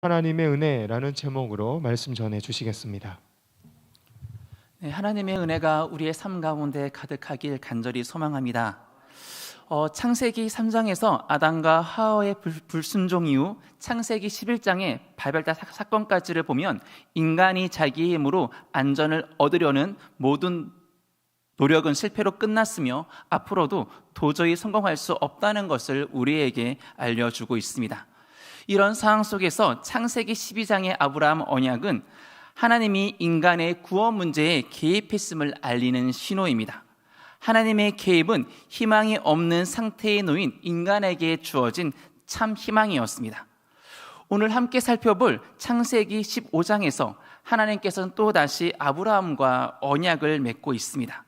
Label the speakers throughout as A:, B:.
A: 하나님의 은혜라는 제목으로 말씀 전해 주시겠습니다.
B: 네, 하나님의 은혜가 우리의 삶 가운데 가득하길 간절히 소망합니다. 창세기 3장에서 아담과 하와의 불순종 이후 창세기 11장의 바벨탑 사건까지를 보면 인간이 자기의 힘으로 안전을 얻으려는 모든 노력은 실패로 끝났으며 앞으로도 도저히 성공할 수 없다는 것을 우리에게 알려주고 있습니다. 이런 상황 속에서 창세기 12장의 아브라함 언약은 하나님이 인간의 구원 문제에 개입했음을 알리는 신호입니다. 하나님의 개입은 희망이 없는 상태에 놓인 인간에게 주어진 참 희망이었습니다. 오늘 함께 살펴볼 창세기 15장에서 하나님께서는 또다시 아브라함과 언약을 맺고 있습니다.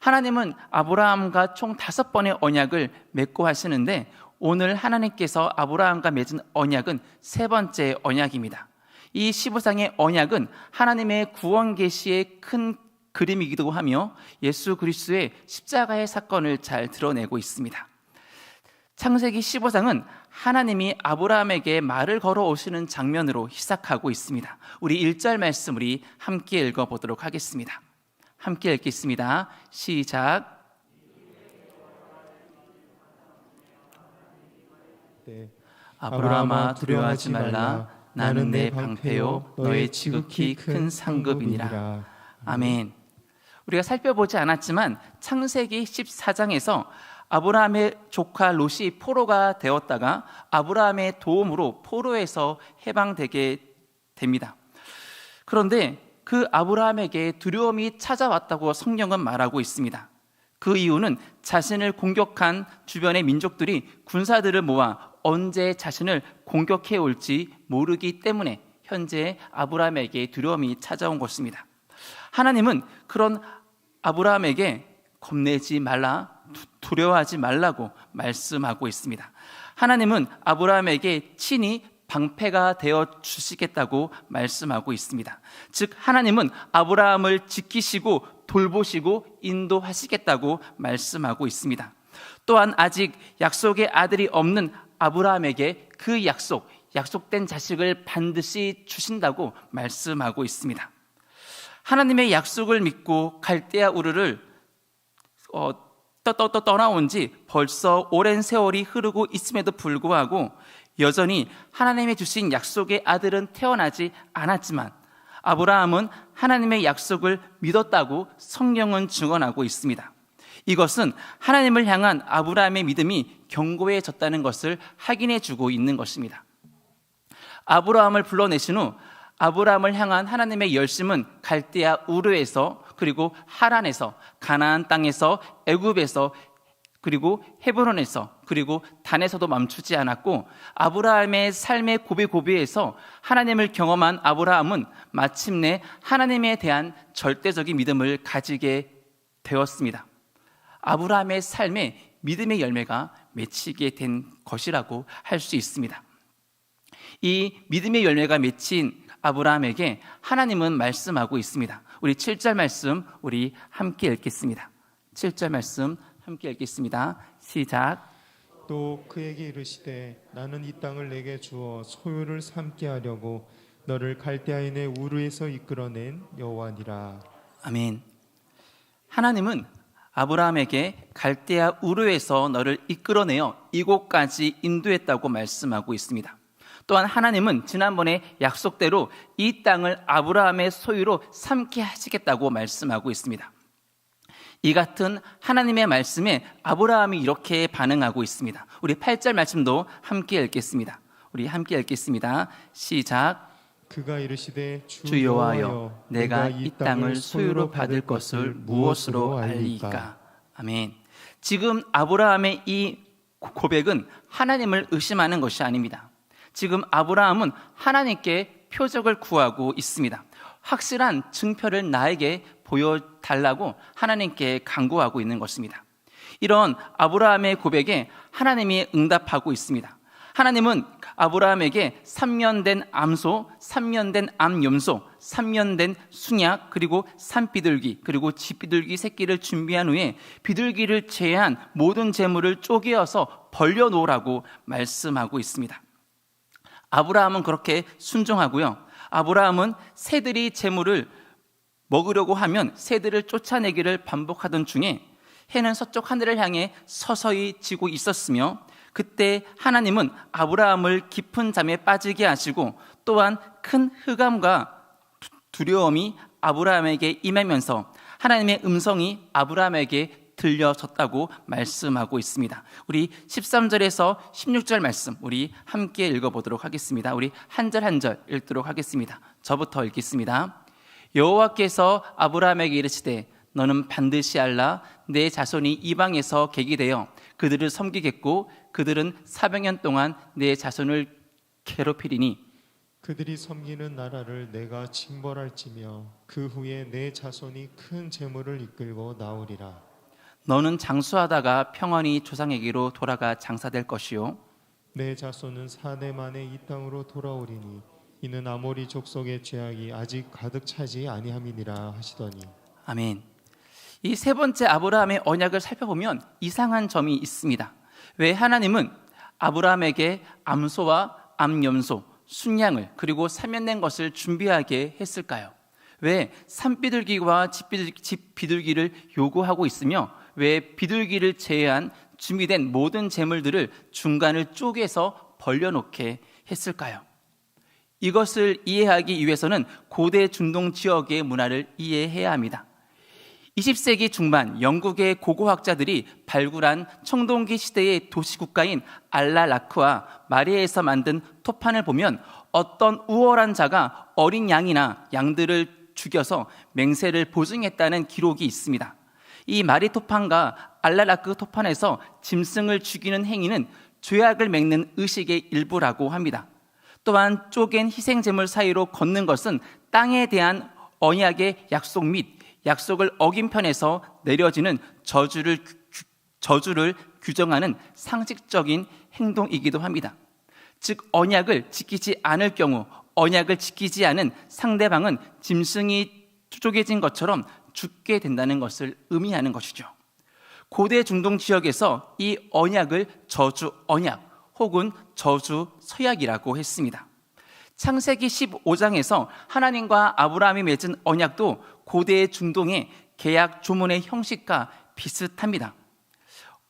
B: 하나님은 아브라함과 총 5번의 언약을 맺고 하시는데 오늘 하나님께서 아브라함과 맺은 언약은 3번째 언약입니다. 이 15장의 언약은 하나님의 구원 계시의 큰 그림이기도 하며 예수 그리스도의 십자가의 사건을 잘 드러내고 있습니다. 창세기 15장은 하나님이 아브라함에게 말을 걸어오시는 장면으로 시작하고 있습니다. 우리 1절 말씀 우리 함께 읽어보도록 하겠습니다. 함께 읽겠습니다. 시작. 아브라함아 두려워하지 말라. 나는 내 방패요 너의 지극히 큰 상급이니라. 아멘. 우리가 살펴보지 않았지만 창세기 14장에서 아브라함의 조카 롯이 포로가 되었다가 아브라함의 도움으로 포로에서 해방되게 됩니다. 그런데 그 아브라함에게 두려움이 찾아왔다고 성경은 말하고 있습니다. 그 이유는 자신을 공격한 주변의 민족들이 군사들을 모아 언제 자신을 공격해 올지 모르기 때문에 현재 아브라함에게 두려움이 찾아온 것입니다. 하나님은 그런 아브라함에게 겁내지 말라, 두려워하지 말라고 말씀하고 있습니다. 하나님은 아브라함에게 친히 방패가 되어 주시겠다고 말씀하고 있습니다. 즉 하나님은 아브라함을 지키시고 돌보시고 인도하시겠다고 말씀하고 있습니다. 또한 아직 약속의 아들이 없는 아브라함에게 그 약속된 자식을 반드시 주신다고 말씀하고 있습니다. 하나님의 약속을 믿고 갈대아 우르를 떠나온 지 벌써 오랜 세월이 흐르고 있음에도 불구하고 여전히 하나님이 주신 약속의 아들은 태어나지 않았지만 아브라함은 하나님의 약속을 믿었다고 성경은 증언하고 있습니다. 이것은 하나님을 향한 아브라함의 믿음이 견고해졌다는 것을 확인해 주고 있는 것입니다. 아브라함을 불러내신 후 아브라함을 향한 하나님의 열심은 갈대아 우르에서 그리고 하란에서 가나안 땅에서 애굽에서 그리고 헤브론에서 그리고 단에서도 멈추지 않았고 아브라함의 삶의 고비고비에서 하나님을 경험한 아브라함은 마침내 하나님에 대한 절대적인 믿음을 가지게 되었습니다. 아브라함의 삶에 믿음의 열매가 맺히게 된 것이라고 할 수 있습니다. 이 믿음의 열매가 맺힌 아브라함에게 하나님은 말씀하고 있습니다. 우리 7절 말씀 우리 함께 읽겠습니다. 7절 말씀 함께 읽겠습니다. 시작.
A: 또 그에게 이르시되 나는 이 땅을 내게 주어 소유를 삼게 하려고 너를 갈대아인의 우르에서 이끌어낸 여호와니라.
B: 아멘. 하나님은 아브라함에게 갈대아 우르에서 너를 이끌어내어 이곳까지 인도했다고 말씀하고 있습니다. 또한 하나님은 지난번에 약속대로 이 땅을 아브라함의 소유로 삼게 하시겠다고 말씀하고 있습니다. 이 같은 하나님의 말씀에 아브라함이 이렇게 반응하고 있습니다. 우리 8절 말씀도 함께 읽겠습니다. 우리 함께 읽겠습니다. 시작.
A: 그가 이르시되
B: 주 여호와여 내가 이 땅을 소유로 받을 것을 무엇으로 알리이까. 아멘. 지금 아브라함의 이 고백은 하나님을 의심하는 것이 아닙니다. 지금 아브라함은 하나님께 표적을 구하고 있습니다. 확실한 증표를 나에게 보여달라고 하나님께 간구하고 있는 것입니다. 이런 아브라함의 고백에 하나님이 응답하고 있습니다. 하나님은 아브라함에게 3년 된 암소, 3년 된 암염소, 3년 된 순약, 그리고 산비둘기, 그리고 집비둘기 새끼를 준비한 후에 비둘기를 제외한 모든 재물을 쪼개어서 벌려놓으라고 말씀하고 있습니다. 아브라함은 그렇게 순종하고요. 아브라함은 새들이 재물을 먹으려고 하면 새들을 쫓아내기를 반복하던 중에 해는 서쪽 하늘을 향해 서서히 지고 있었으며, 그때 하나님은 아브라함을 깊은 잠에 빠지게 하시고 또한 큰 흑암과 두려움이 아브라함에게 임하면서 하나님의 음성이 아브라함에게 들려졌다고 말씀하고 있습니다. 우리 13절에서 16절 말씀 우리 함께 읽어보도록 하겠습니다. 우리 한 절 한 절 읽도록 하겠습니다. 저부터 읽겠습니다. 여호와께서 아브라함에게 이르시되 너는 반드시 알라. 내 자손이 이방에서 객이 되어 그들을 섬기겠고 그들은 400년 동안 내 자손을 괴롭히리니
A: 그들이 섬기는 나라를 내가 징벌할지며 그 후에 내 자손이 큰 재물을 이끌고 나오리라.
B: 너는 장수하다가 평안히 조상에게로 돌아가 장사될 것이요
A: 내 자손은 4대 만에 이 땅으로 돌아오리니 이는 아모리 족속의 죄악이 아직 가득 차지 아니함이니라 하시더니.
B: 아멘. 이 세 번째 아브라함의 언약을 살펴보면 이상한 점이 있습니다. 왜 하나님은 아브라함에게 암소와 암염소, 순양을 그리고 사면낸 것을 준비하게 했을까요? 왜 산비둘기와 집비둘기를 요구하고 있으며 왜 비둘기를 제외한 준비된 모든 재물들을 중간을 쪼개서 벌려놓게 했을까요? 이것을 이해하기 위해서는 고대 중동 지역의 문화를 이해해야 합니다. 20세기 중반 영국의 고고학자들이 발굴한 청동기 시대의 도시국가인 알라라크와 마리에서 만든 토판을 보면 어떤 우월한 자가 어린 양이나 양들을 죽여서 맹세를 보증했다는 기록이 있습니다. 이 마리 토판과 알라라크 토판에서 짐승을 죽이는 행위는 죄악을 맺는 의식의 일부라고 합니다. 또한 쪼갠 희생제물 사이로 걷는 것은 땅에 대한 언약의 약속 및 약속을 어긴 편에서 내려지는 저주를 규정하는 상식적인 행동이기도 합니다. 즉 언약을 지키지 않을 경우 언약을 지키지 않은 상대방은 짐승이 쪼개진 것처럼 죽게 된다는 것을 의미하는 것이죠. 고대 중동 지역에서 이 언약을 저주 언약 혹은 저주 서약이라고 했습니다. 창세기 15장에서 하나님과 아브라함이 맺은 언약도 고대 중동의 계약 조문의 형식과 비슷합니다.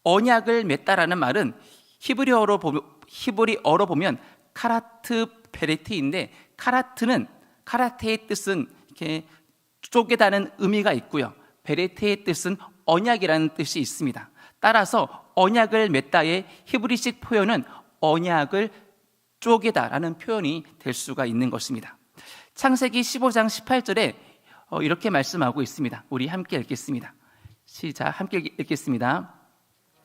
B: 언약을 맺다라는 말은 히브리어로 보면 카라트 베레트인데 카라테의 뜻은 이렇게 쪼개다는 의미가 있고요. 베레트의 뜻은 언약이라는 뜻이 있습니다. 따라서 언약을 맺다의 히브리식 표현은 언약을 쪼개다라는 표현이 될 수가 있는 것입니다. 창세기 15장 18절에 이렇게 말씀하고 있습니다. 우리 함께 읽겠습니다. 시작, 함께 읽겠습니다.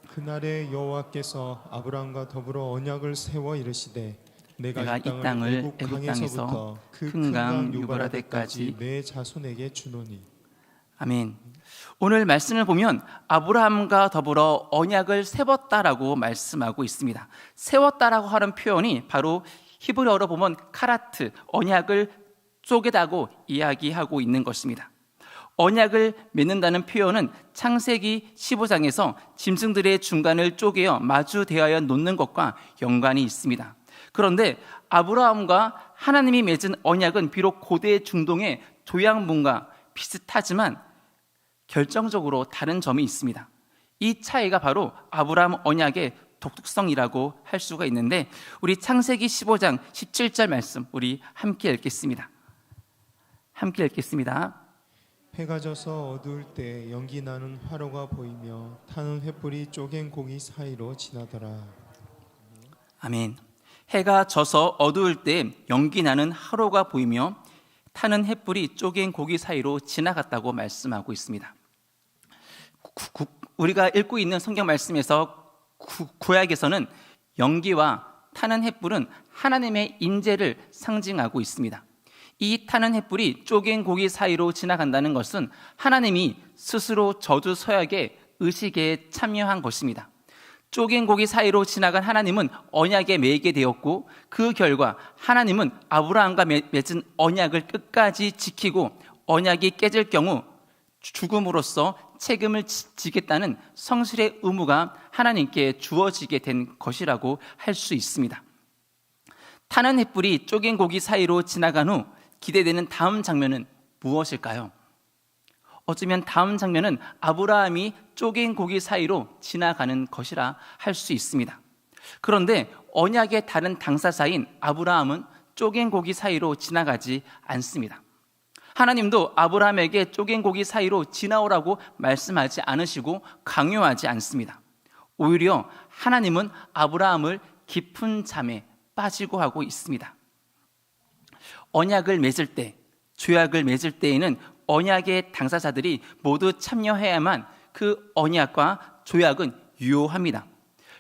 A: 그날에 여호와께서 아브라함과 더불어 언약을 세워 이르시되 내가 이 땅을 애국 강에서부터 그 큰 강 유브라데까지 내 자손에게 주노니.
B: 아멘. 오늘 말씀을 보면 아브라함과 더불어 언약을 세웠다라고 말씀하고 있습니다. 세웠다라고 하는 표현이 바로 히브리어로 보면 카라트, 언약을 쪼개다고 이야기하고 있는 것입니다. 언약을 맺는다는 표현은 창세기 15장에서 짐승들의 중간을 쪼개어 마주 대하여 놓는 것과 연관이 있습니다. 그런데 아브라함과 하나님이 맺은 언약은 비록 고대 중동의 조약문과 비슷하지만 결정적으로 다른 점이 있습니다. 이 차이가 바로 아브라함 언약의 독특성이라고 할 수가 있는데 우리 창세기 15장 17절 말씀 우리 함께 읽겠습니다. 함께 읽겠습니다.
A: 해가 져서 어두울 때 연기 나는 화로가 보이며 타는 횃불이 쪼갠 고기 사이로 지나더라.
B: 아멘. 해가 져서 어두울 때 연기 나는 화로가 보이며 타는 횃불이 쪼갠 고기 사이로 지나갔다고 말씀하고 있습니다. 우리가 읽고 있는 성경 말씀에서 구약에서는 연기와 타는 횃불은 하나님의 인재를 상징하고 있습니다. 이 타는 횃불이 쪼갠 고기 사이로 지나간다는 것은 하나님이 스스로 저주 서약의 의식에 참여한 것입니다. 쪼갠 고기 사이로 지나간 하나님은 언약에 매이게 되었고 그 결과 하나님은 아브라함과 맺은 언약을 끝까지 지키고 언약이 깨질 경우 죽음으로써 책임을 지겠다는 성실의 의무가 하나님께 주어지게 된 것이라고 할 수 있습니다. 타는 횃불이 쪼갠 고기 사이로 지나간 후 기대되는 다음 장면은 무엇일까요? 어쩌면 다음 장면은 아브라함이 쪼갠 고기 사이로 지나가는 것이라 할 수 있습니다. 그런데 언약의 다른 당사자인 아브라함은 쪼갠 고기 사이로 지나가지 않습니다. 하나님도 아브라함에게 쪼갠 고기 사이로 지나오라고 말씀하지 않으시고 강요하지 않습니다. 오히려 하나님은 아브라함을 깊은 잠에 빠지고 하고 있습니다. 언약을 맺을 때, 조약을 맺을 때에는 언약의 당사자들이 모두 참여해야만 그 언약과 조약은 유효합니다.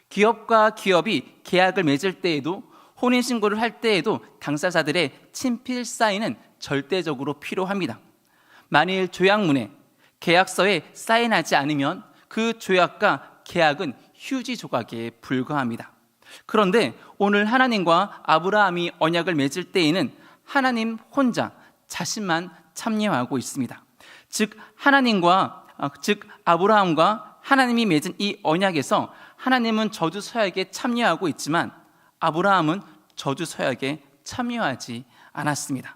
B: 기업과 기업이 계약을 맺을 때에도, 혼인신고를 할 때에도 당사자들의 친필 사인은 절대적으로 필요합니다. 만일 조약문에, 계약서에 사인하지 않으면 그 조약과 계약은 휴지 조각에 불과합니다. 그런데 오늘 하나님과 아브라함이 언약을 맺을 때에는 하나님 혼자 자신만 참여하고 있습니다. 즉 아브라함과 하나님이 맺은 이 언약에서 하나님은 저주 서약에 참여하고 있지만 아브라함은 저주 서약에 참여하지 않았습니다.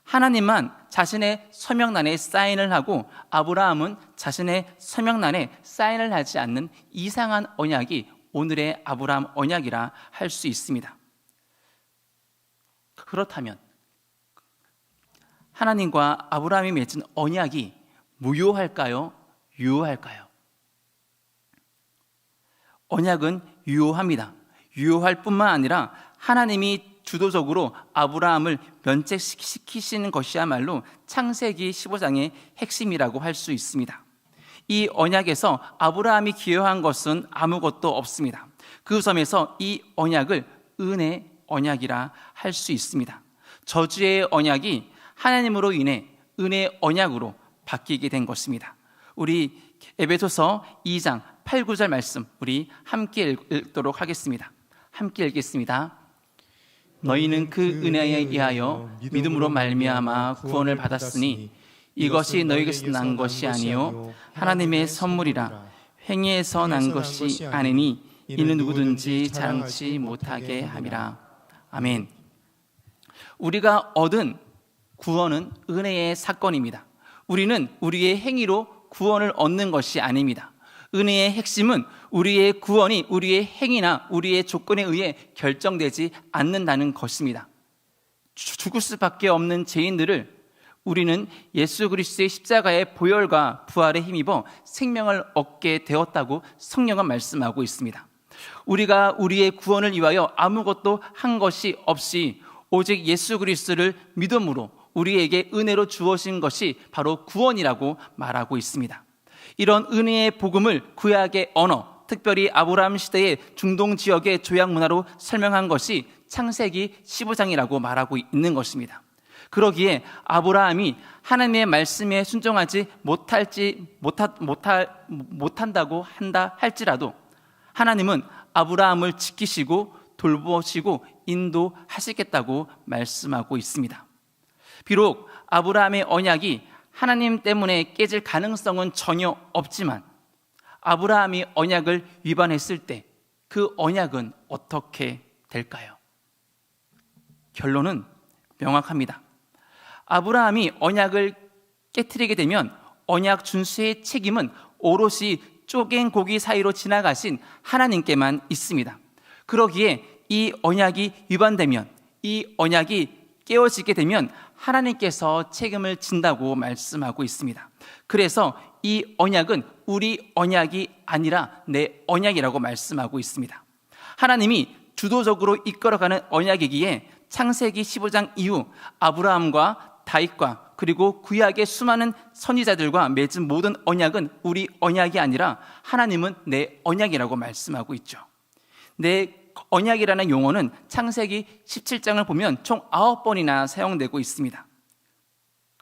B: 하나님만 자신의 서명란에 사인을 하고 아브라함은 자신의 서명란에 사인을 하지 않는 이상한 언약이 오늘의 아브라함 언약이라 할 수 있습니다. 그렇다면 하나님과 아브라함이 맺은 언약이 무효할까요? 유효할까요? 언약은 유효합니다. 유효할 뿐만 아니라 하나님이 주도적으로 아브라함을 면책시키시는 것이야말로 창세기 15장의 핵심이라고 할 수 있습니다. 이 언약에서 아브라함이 기여한 것은 아무것도 없습니다. 그 점에서 이 언약을 은혜 언약이라 할 수 있습니다. 저주의 언약이 하나님으로 인해 은혜 언약으로 바뀌게 된 것입니다. 우리 에베소서 2장 8, 9절 말씀 우리 함께 읽도록 하겠습니다. 함께 읽겠습니다. 너희는 그 은혜에 의하여 믿음으로 말미암아 구원을 받았으니 이것이 너희에게서 난 것이 아니요 하나님의 선물이라. 행위에서 난 것이 아니니 이는 누구든지 자랑치 못하게 함이라. 아멘. 우리가 얻은 구원은 은혜의 사건입니다. 우리는 우리의 행위로 구원을 얻는 것이 아닙니다. 은혜의 핵심은 우리의 구원이 우리의 행위나 우리의 조건에 의해 결정되지 않는다는 것입니다. 죽을 수밖에 없는 죄인들을 우리는 예수 그리스도의 십자가의 보혈과 부활에 힘입어 생명을 얻게 되었다고 성령은 말씀하고 있습니다. 우리가 우리의 구원을 위하여 아무것도 한 것이 없이 오직 예수 그리스도를 믿음으로 우리에게 은혜로 주어진 것이 바로 구원이라고 말하고 있습니다. 이런 은혜의 복음을 구약의 언어, 특별히 아브라함 시대의 중동 지역의 조약 문화로 설명한 것이 창세기 15장이라고 말하고 있는 것입니다. 그러기에 아브라함이 하나님의 말씀에 순종하지 못한다고 한다 할지라도 하나님은 아브라함을 지키시고 돌보시고 인도하시겠다고 말씀하고 있습니다. 비록 아브라함의 언약이 하나님 때문에 깨질 가능성은 전혀 없지만 아브라함이 언약을 위반했을 때 그 언약은 어떻게 될까요? 결론은 명확합니다. 아브라함이 언약을 깨트리게 되면 언약 준수의 책임은 오롯이 쪼갠 고기 사이로 지나가신 하나님께만 있습니다. 그러기에 이 언약이 위반되면, 이 언약이 깨어지게 되면 하나님께서 책임을 진다고 말씀하고 있습니다. 그래서 이 언약은 우리 언약이 아니라 내 언약이라고 말씀하고 있습니다. 하나님이 주도적으로 이끌어가는 언약이기에 창세기 15장 이후 아브라함과 다윗과 그리고 구약의 수많은 선지자들과 맺은 모든 언약은 우리 언약이 아니라 하나님은 내 언약이라고 말씀하고 있죠. 내 언약이라는 용어는 창세기 17장을 보면 총 9번이나 사용되고 있습니다.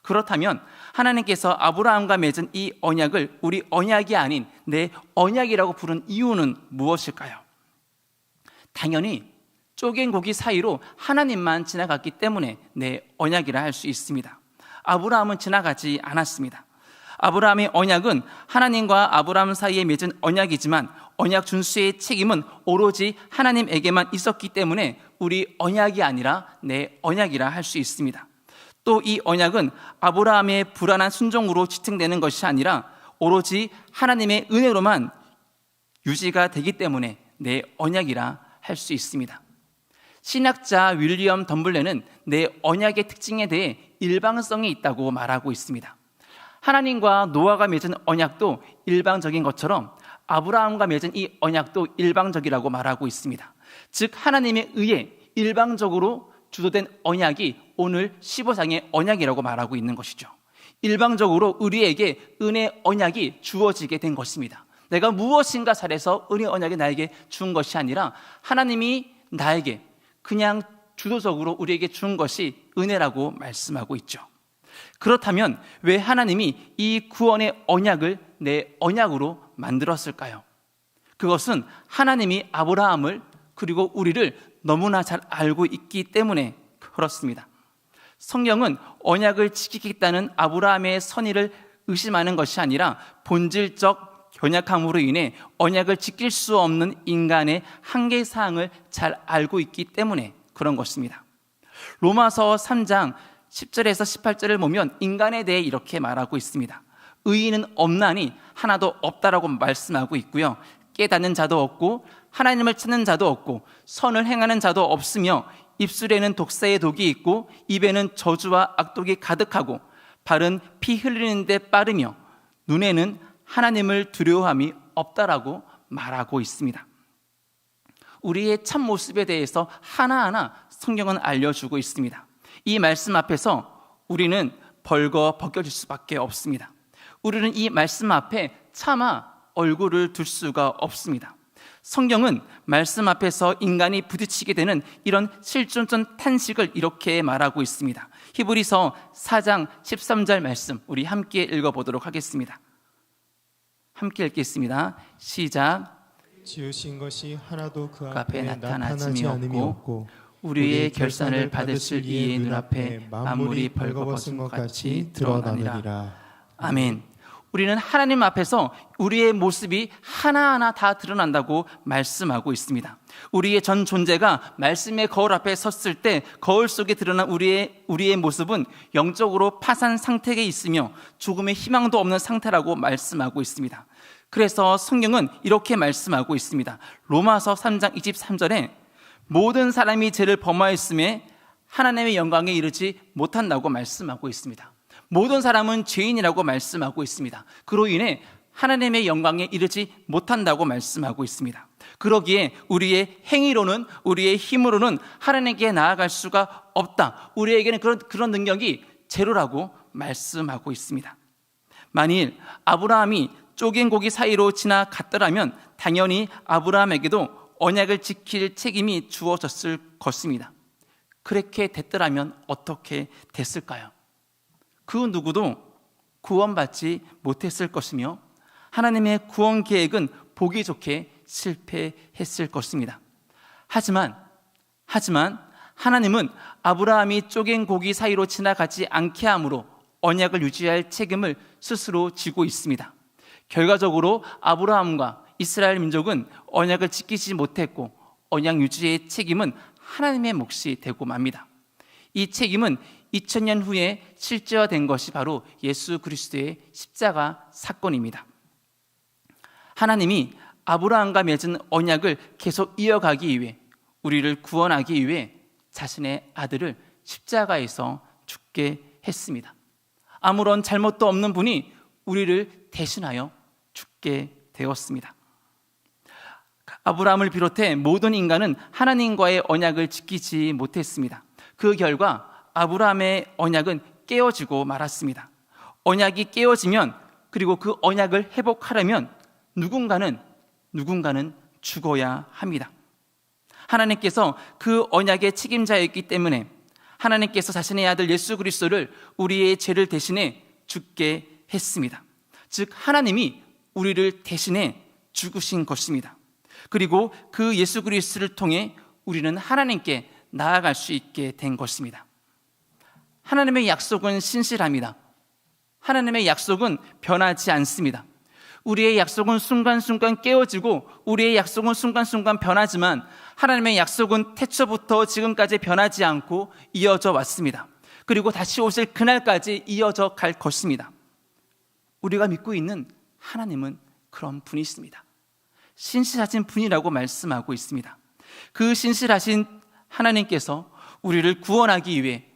B: 그렇다면 하나님께서 아브라함과 맺은 이 언약을 우리 언약이 아닌 내 언약이라고 부른 이유는 무엇일까요? 당연히 쪼갠 고기 사이로 하나님만 지나갔기 때문에 내 언약이라 할 수 있습니다. 아브라함은 지나가지 않았습니다. 아브라함의 언약은 하나님과 아브라함 사이에 맺은 언약이지만 언약 준수의 책임은 오로지 하나님에게만 있었기 때문에 우리 언약이 아니라 내 언약이라 할 수 있습니다. 또 이 언약은 아브라함의 불안한 순종으로 지탱되는 것이 아니라 오로지 하나님의 은혜로만 유지가 되기 때문에 내 언약이라 할 수 있습니다. 신학자 윌리엄 덤블레는 내 언약의 특징에 대해 일방성이 있다고 말하고 있습니다. 하나님과 노아가 맺은 언약도 일방적인 것처럼 아브라함과 맺은 이 언약도 일방적이라고 말하고 있습니다. 즉 하나님에 의해 일방적으로 주도된 언약이 오늘 15장의 언약이라고 말하고 있는 것이죠. 일방적으로 우리에게 은혜 언약이 주어지게 된 것입니다. 내가 무엇인가 잘해서 은혜 언약이 나에게 준 것이 아니라 하나님이 나에게 그냥 주도적으로 우리에게 준 것이 은혜라고 말씀하고 있죠. 그렇다면 왜 하나님이 이 구원의 언약을 내 언약으로 만들었을까요? 그것은 하나님이 아브라함을 그리고 우리를 너무나 잘 알고 있기 때문에 그렇습니다. 성경은 언약을 지키겠다는 아브라함의 선의를 의심하는 것이 아니라 본질적 연약함으로 인해 언약을 지킬 수 없는 인간의 한계 사항을 잘 알고 있기 때문에 그런 것입니다. 로마서 3장 10절에서 18절을 보면 인간에 대해 이렇게 말하고 있습니다. 의인은 없나니 하나도 없다라고 말씀하고 있고요. 깨닫는 자도 없고 하나님을 찾는 자도 없고 선을 행하는 자도 없으며 입술에는 독사의 독이 있고 입에는 저주와 악독이 가득하고 발은 피 흘리는 데 빠르며 눈에는 하나님을 두려워함이 없다라고 말하고 있습니다. 우리의 참 모습에 대해서 하나하나 성경은 알려주고 있습니다. 이 말씀 앞에서 우리는 벌거벗겨질 수밖에 없습니다. 우리는 이 말씀 앞에 차마 얼굴을 둘 수가 없습니다. 성경은 말씀 앞에서 인간이 부딪히게 되는 이런 실존적 탄식을 이렇게 말하고 있습니다. 히브리서 4장 13절 말씀 우리 함께 읽어보도록 하겠습니다. 함께 읽겠습니다. 시작.
A: 지으신 것이 하나도 그
B: 앞에
A: 앞에
B: 나타나짐이
A: 나타나지 않음이
B: 없고
A: 없고
B: 우리의 결산을 받으실 이의 눈앞에 만물이 벌거벗은 것 같이 드러나느니라. 아멘. 우리는 하나님 앞에서 우리의 모습이 하나하나 다 드러난다고 말씀하고 있습니다. 우리의 전 존재가 말씀의 거울 앞에 섰을 때 거울 속에 드러난 우리의 모습은 영적으로 파산 상태에 있으며 조금의 희망도 없는 상태라고 말씀하고 있습니다. 그래서 성경은 이렇게 말씀하고 있습니다. 로마서 3장 23절에 모든 사람이 죄를 범하였음에 하나님의 영광에 이르지 못한다고 말씀하고 있습니다. 모든 사람은 죄인이라고 말씀하고 있습니다. 그로 인해 하나님의 영광에 이르지 못한다고 말씀하고 있습니다. 그러기에 우리의 행위로는 우리의 힘으로는 하나님께 나아갈 수가 없다. 우리에게는 그런 능력이 제로라고 말씀하고 있습니다. 만일 아브라함이 쪼갠 고기 사이로 지나갔더라면 당연히 아브라함에게도 언약을 지킬 책임이 주어졌을 것입니다. 그렇게 됐더라면 어떻게 됐을까요? 그 누구도 구원받지 못했을 것이며 하나님의 구원 계획은 보기 좋게 실패했을 것입니다. 하지만 하나님은 아브라함이 쪼갠 고기 사이로 지나가지 않게 함으로 언약을 유지할 책임을 스스로 지고 있습니다. 결과적으로 아브라함과 이스라엘 민족은 언약을 지키지 못했고 언약 유지의 책임은 하나님의 몫이 되고 맙니다. 이 책임은 2000년 후에 실제화된 것이 바로 예수 그리스도의 십자가 사건입니다. 하나님이 아브라함과 맺은 언약을 계속 이어가기 위해 우리를 구원하기 위해 자신의 아들을 십자가에서 죽게 했습니다. 아무런 잘못도 없는 분이 우리를 대신하여 죽게 되었습니다. 아브라함을 비롯해 모든 인간은 하나님과의 언약을 지키지 못했습니다. 그 결과 아브라함의 언약은 깨어지고 말았습니다. 언약이 깨어지면 그리고 그 언약을 회복하려면 누군가는 죽어야 합니다. 하나님께서 그 언약의 책임자였기 때문에 하나님께서 자신의 아들 예수 그리스도를 우리의 죄를 대신해 죽게 했습니다. 즉 하나님이 우리를 대신해 죽으신 것입니다. 그리고 그 예수 그리스도를 통해 우리는 하나님께 나아갈 수 있게 된 것입니다. 하나님의 약속은 신실합니다. 하나님의 약속은 변하지 않습니다. 우리의 약속은 순간순간 깨어지고 우리의 약속은 순간순간 변하지만 하나님의 약속은 태초부터 지금까지 변하지 않고 이어져 왔습니다. 그리고 다시 오실 그날까지 이어져 갈 것입니다. 우리가 믿고 있는 하나님은 그런 분이십니다. 신실하신 분이라고 말씀하고 있습니다. 그 신실하신 하나님께서 우리를 구원하기 위해,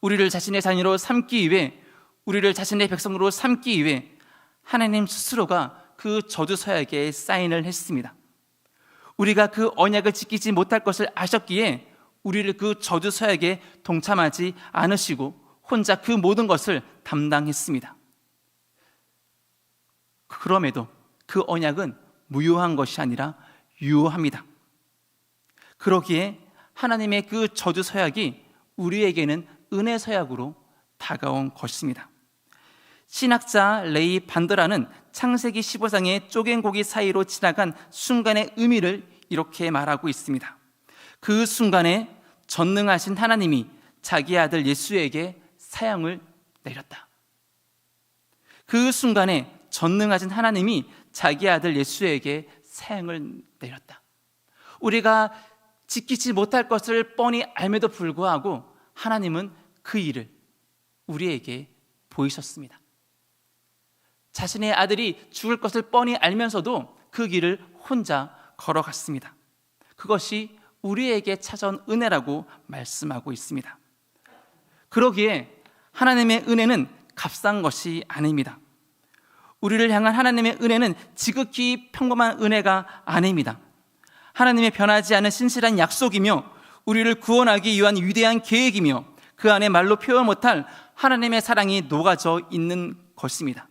B: 우리를 자신의 자녀로 삼기 위해, 우리를 자신의 백성으로 삼기 위해 하나님 스스로가 그 저주서약에 사인을 했습니다. 우리가 그 언약을 지키지 못할 것을 아셨기에 우리를 그 저주서약에 동참하지 않으시고 혼자 그 모든 것을 담당했습니다. 그럼에도 그 언약은 무효한 것이 아니라 유효합니다. 그러기에 하나님의 그 저주서약이 우리에게는 은혜서약으로 다가온 것입니다. 신학자 레이 반드라는 창세기 15장의 쪼갠 고기 사이로 지나간 순간의 의미를 이렇게 말하고 있습니다. 그 순간에 전능하신 하나님이 자기 아들 예수에게 사형을 내렸다. 그 순간에 전능하신 하나님이 자기 아들 예수에게 사형을 내렸다. 우리가 지키지 못할 것을 뻔히 알매도 불구하고 하나님은 그 일을 우리에게 보이셨습니다. 자신의 아들이 죽을 것을 뻔히 알면서도 그 길을 혼자 걸어갔습니다. 그것이 우리에게 찾아온 은혜라고 말씀하고 있습니다. 그러기에 하나님의 은혜는 값싼 것이 아닙니다. 우리를 향한 하나님의 은혜는 지극히 평범한 은혜가 아닙니다. 하나님의 변하지 않은 신실한 약속이며 우리를 구원하기 위한 위대한 계획이며 그 안에 말로 표현 못할 하나님의 사랑이 녹아져 있는 것입니다.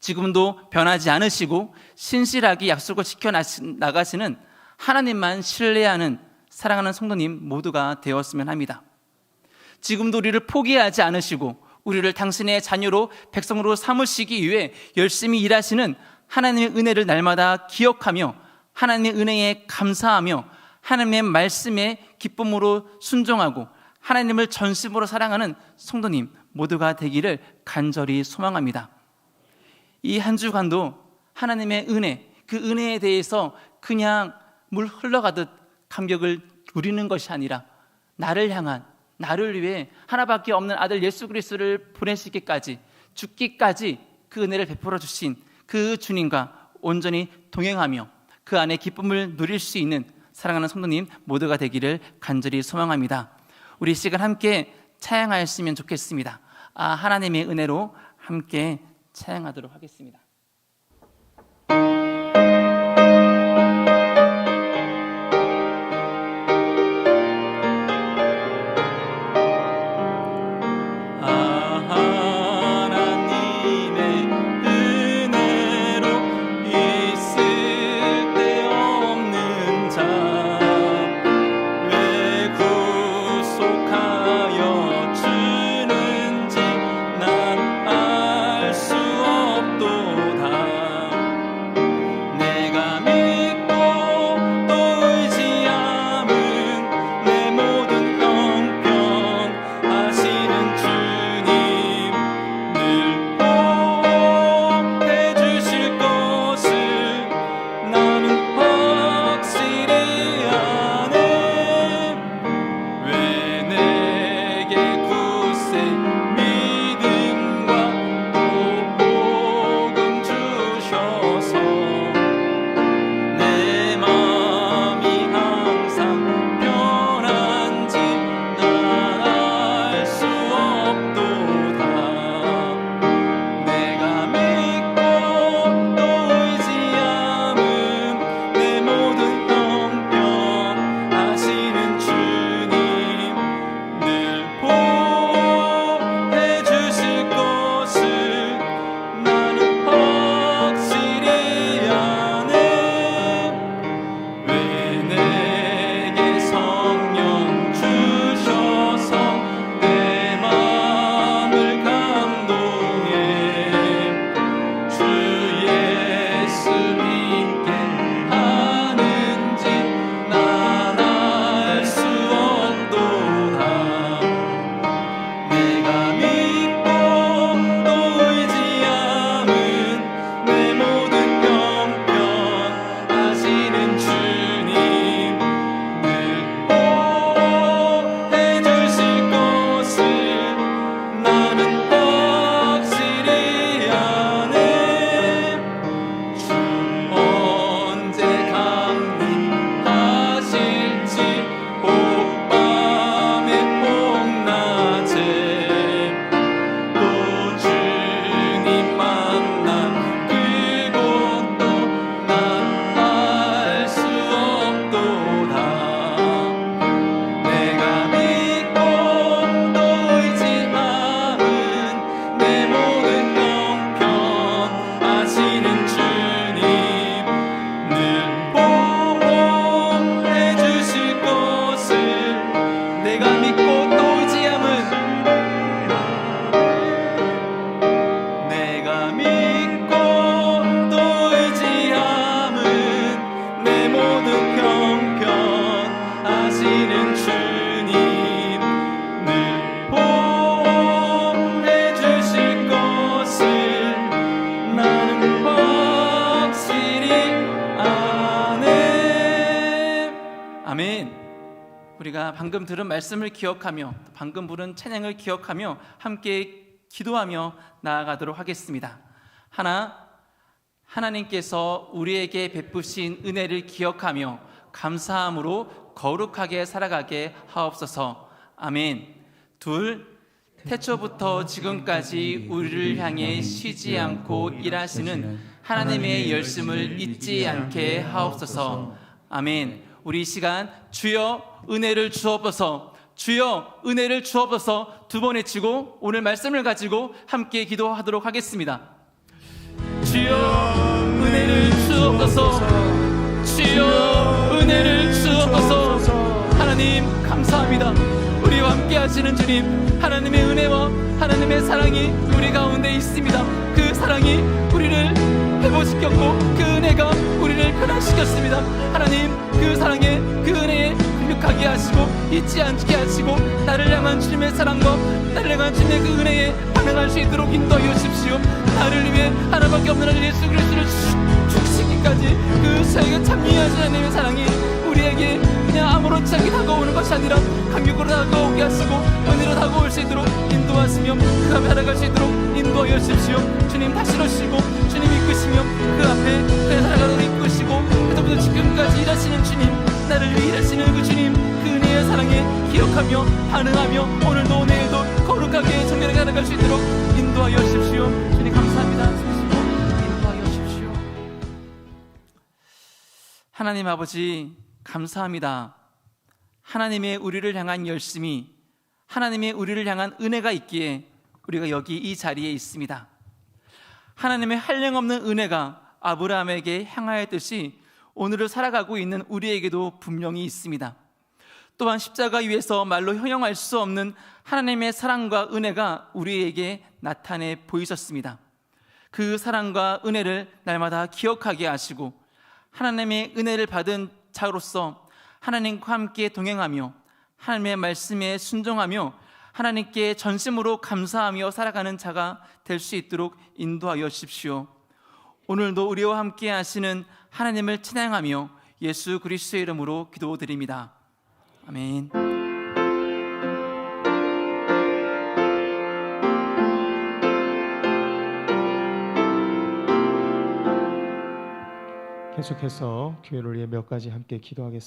B: 지금도 변하지 않으시고 신실하게 약속을 지켜나가시는 하나님만 신뢰하는 사랑하는 성도님 모두가 되었으면 합니다. 지금도 우리를 포기하지 않으시고 우리를 당신의 자녀로 백성으로 삼으시기 위해 열심히 일하시는 하나님의 은혜를 날마다 기억하며 하나님의 은혜에 감사하며 하나님의 말씀에 기쁨으로 순종하고 하나님을 전심으로 사랑하는 성도님 모두가 되기를 간절히 소망합니다. 이 한 주간도 하나님의 은혜, 그 은혜에 대해서 그냥 물 흘러가듯 감격을 누리는 것이 아니라 나를 향한, 나를 위해 하나밖에 없는 아들 예수 그리스도를 보내시기까지, 죽기까지 그 은혜를 베풀어 주신 그 주님과 온전히 동행하며 그 안에 기쁨을 누릴 수 있는 사랑하는 성도님 모두가 되기를 간절히 소망합니다. 우리 시간 함께 찬양하였으면 좋겠습니다. 하나님의 은혜로 함께 찬양하도록 하겠습니다.
C: 또
B: 우리가 방금 들은 말씀을 기억하며 방금 부른 찬양을 기억하며 함께 기도하며 나아가도록 하겠습니다. 하나님께서 우리에게 베푸신 은혜를 기억하며 감사함으로 거룩하게 살아가게 하옵소서. 아멘. 둘, 태초부터 지금까지 우리를 향해 쉬지 않고 일하시는 하나님의 열심을 잊지 않게 하옵소서. 아멘. 우리 이 시간 주여 은혜를 주옵소서, 주여 은혜를 주옵소서 두 번 외치고 오늘 말씀을 가지고 함께 기도하도록 하겠습니다. 주여 은혜를 주옵소서, 주여 은혜를 주옵소서. 하나님 감사합니다. 우리와 함께 하시는 주님, 하나님의 은혜와 하나님의 사랑이 우리 가운데 있습니다. 그 사랑이 우리를 회복시켰고 그 은혜가 우리를 변화시켰습니다. 하나님 그 사랑에 그 은혜에 감격하게 하시고 잊지 않게 하시고 나를 향한 주님의 사랑과 나를 향한 주님의 그 은혜에 반응할 수 있도록 인도하여 주십시오. 나를 위해 하나밖에 없는 아들 예수 그리스도를 죽시기까지 그 사역에 참여하신 하나님의 사랑이 우리에게 그냥 아무렇지 않게 다가오는 것이 아니라 감격으로 다가오게 하시고 은혜로 다가올 수 있도록 인도하시며 그 앞에 살아갈 수 있도록 인도하여 주십시오. 주님 다스리시고 주님 이끄시며 그 앞에 그의 살아가도록 이끄시고 그때부터 지금까지 일하시는 주님, 나를 위해 일하시는 그 주님, 그 은혜의 사랑에 기억하며 반응하며 오늘도 내일도 거룩하게 정결하게 살아갈 수 있도록 인도하여 주십시오. 주님 감사합니다. 인도하여 주십시오. 하나님 아버지 감사합니다. 하나님의 우리를 향한 열심이, 하나님의 우리를 향한 은혜가 있기에 우리가 여기 이 자리에 있습니다. 하나님의 한량없는 은혜가 아브라함에게 향하였듯이 오늘을 살아가고 있는 우리에게도 분명히 있습니다. 또한 십자가 위에서 말로 형용할 수 없는 하나님의 사랑과 은혜가 우리에게 나타내 보이셨습니다. 그 사랑과 은혜를 날마다 기억하게 하시고 하나님의 은혜를 받은 자로서 하나님과 함께 동행하며 하나님의 말씀에 순종하며 하나님께 전심으로 감사하며 살아가는 자가 될 수 있도록 인도하여 주십시오. 오늘도 우리와 함께 하시는 하나님을 찬양하며 예수 그리스도의 이름으로 기도드립니다. 아멘.
A: 계속해서 교회를 위해 몇 가지 함께 기도하겠습니다.